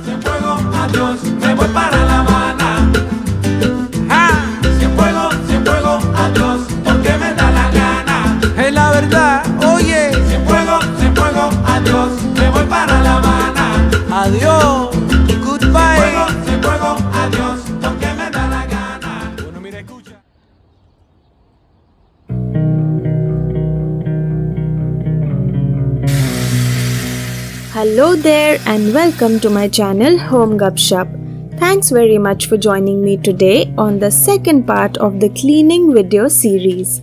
Cienfuegos, adiós, me voy para La Habana. Cienfuegos, adiós, porque me da la gana. Es la verdad, oye. Cienfuegos, adiós, me voy para La Habana. Adiós, goodbye. Cienfuegos, adiós, porque me da la gana. Bueno, mira, escucha. Hello there and welcome to my channel Home Gupshup. Thanks very much for joining me today on the second part of the cleaning video series.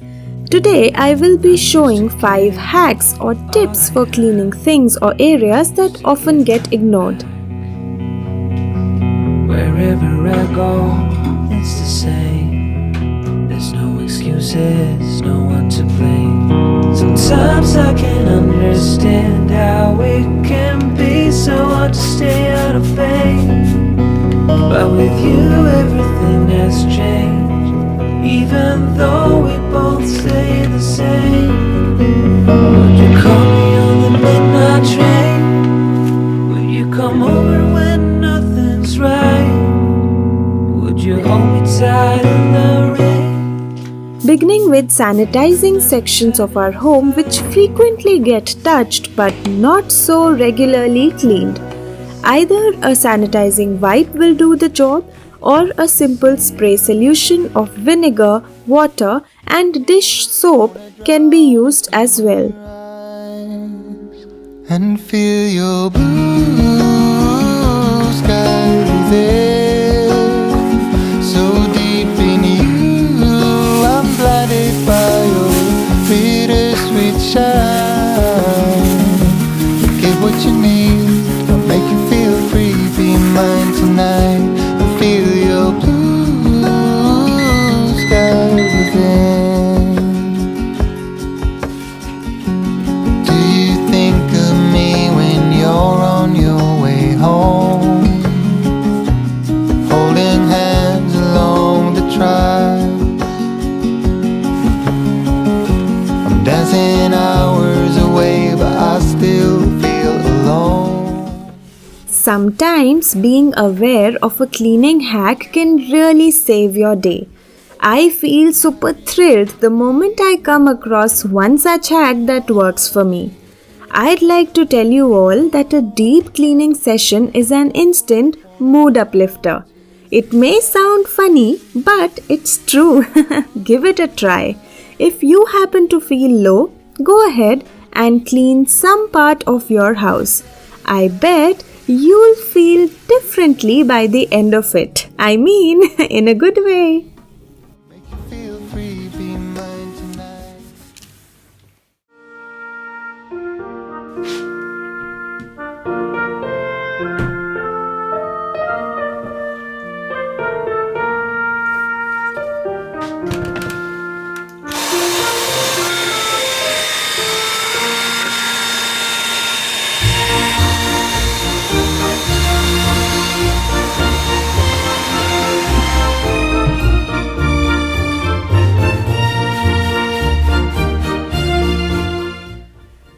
Today I will be showing 5 hacks or tips for cleaning things or areas that often get ignored. Wherever I go, it's the same. There's no excuses, no one to blame. Sometimes I can't understand how it can be so hard to stay out of pain. But with you everything has changed, even though we both stay the same. Would you call me on the midnight train? Would you come over when nothing's right? Would you hold me tight in the rain? Beginning with sanitizing sections of our home which frequently get touched but not so regularly cleaned. Either a sanitizing wipe will do the job or a simple spray solution of vinegar, water and dish soap can be used as well. And feel your blue sky there, so deep in you, I'm blinded by your bittersweet shine. Get what you need, I'll make you feel free, be mine tonight. And feel your blue sky within. Do you think of me when you're on your way home? Holding hands along the track. I'm dancing hours away, but I still feel alone. Sometimes being aware of a cleaning hack can really save your day. I feel super thrilled the moment I come across one such hack that works for me. I'd like to tell you all that a deep cleaning session is an instant mood uplifter. It may sound funny, but it's true. Give it a try. If you happen to feel low, go ahead and clean some part of your house. I bet you'll feel differently by the end of it. I mean, in a good way. Make you feel free, be mine tonight.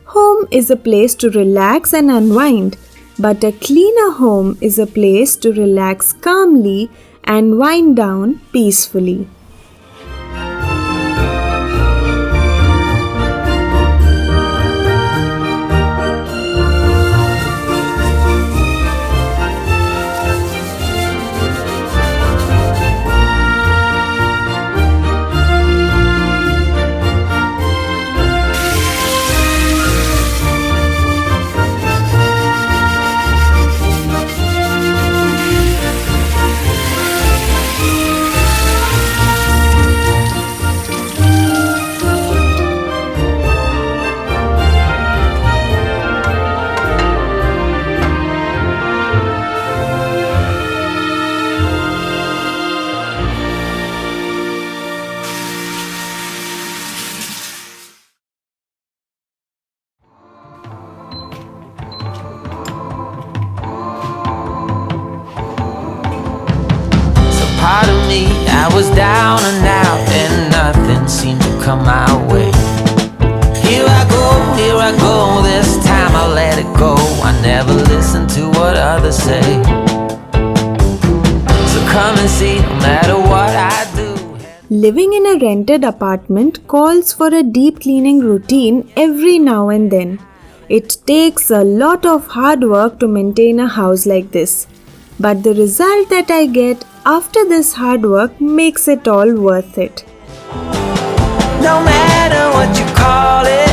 Home is a place to relax and unwind, but a cleaner home is a place to relax calmly and wind down peacefully. Part of me, I was down and out, and nothing seemed to come my way. Here I go, this time I'll let it go. I never listen to what others say. So come and see, no matter what I do. Living in a rented apartment calls for a deep cleaning routine every now and then. It takes a lot of hard work to maintain a house like this. But the result that I get after this hard work makes it all worth it. No matter what you call it,